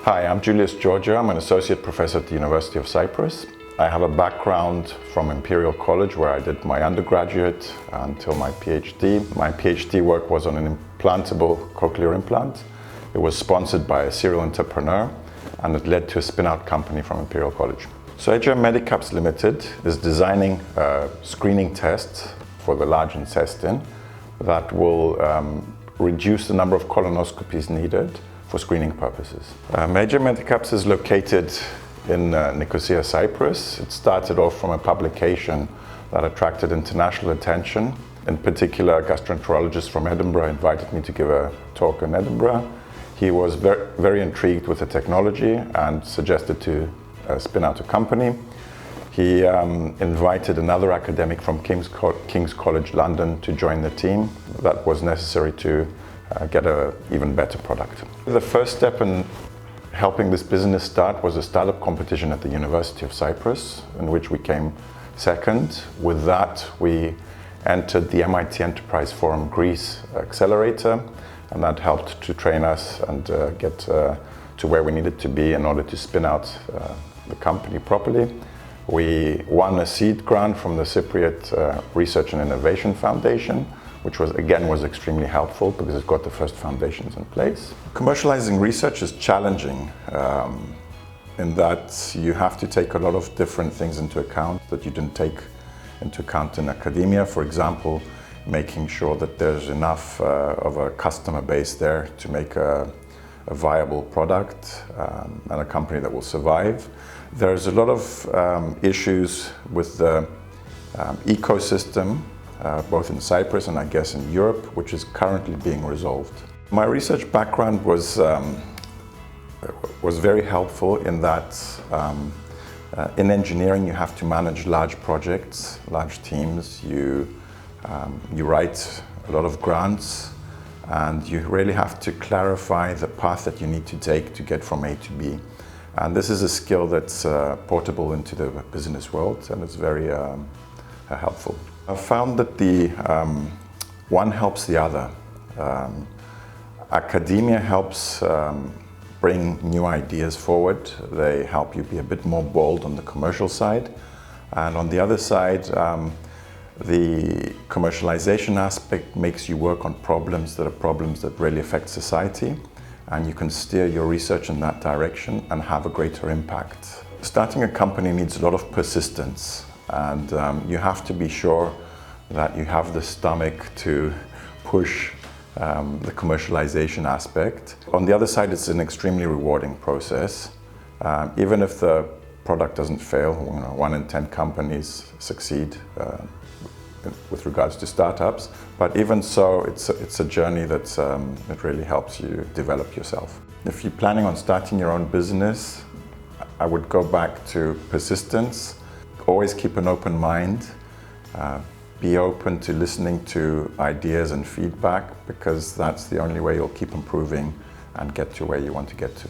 Hi, I'm Julius Georgiou. I'm an associate professor at the University of Cyprus. I have a background from Imperial College where I did my undergraduate until my PhD. My PhD work was on an implantable cochlear implant. It was sponsored by a serial entrepreneur and it led to a spin-out company from Imperial College. So AGM Medicaps Limited is designing a screening test for the large intestine that will reduce the number of colonoscopies needed for screening purposes. AGM Medicaps is located in Nicosia, Cyprus. It started off from a publication that attracted international attention. In particular, a gastroenterologist from Edinburgh invited me to give a talk in Edinburgh. He was very intrigued with the technology and suggested to spin out a company. He invited another academic from King's College London to join the team. That was necessary to get an even better product. The first step in helping this business start was a startup competition at the University of Cyprus, in which we came second. With that, we entered the MIT Enterprise Forum Greece Accelerator, and that helped to train us and get to where we needed to be in order to spin out the company properly. We won a seed grant from the Cypriot Research and Innovation Foundation, which was extremely helpful because it got the first foundations in place. Commercializing research is challenging in that you have to take a lot of different things into account that you didn't take into account in academia. For example, making sure that there's enough of a customer base there to make a viable product and a company that will survive. There's a lot of issues with the ecosystem, both in Cyprus and I guess in Europe, which is currently being resolved. My research background was very helpful in that in engineering you have to manage large projects, large teams. You write a lot of grants and you really have to clarify the path that you need to take to get from A to B. And this is a skill that's portable into the business world and it's very helpful. I've found that the one helps the other. Academia helps bring new ideas forward. They help you be a bit more bold on the commercial side. And on the other side, the commercialization aspect makes you work on problems that really affect society. And you can steer your research in that direction and have a greater impact. Starting a company needs a lot of persistence. And you have to be sure that you have the stomach to push the commercialization aspect. On the other side, it's an extremely rewarding process. Even if the product doesn't fail, 1 in 10 companies succeed with regards to startups. But even so, it's a journey that really helps you develop yourself. If you're planning on starting your own business, I would go back to persistence. Always keep an open mind. Be open to listening to ideas and feedback because that's the only way you'll keep improving and get to where you want to get to.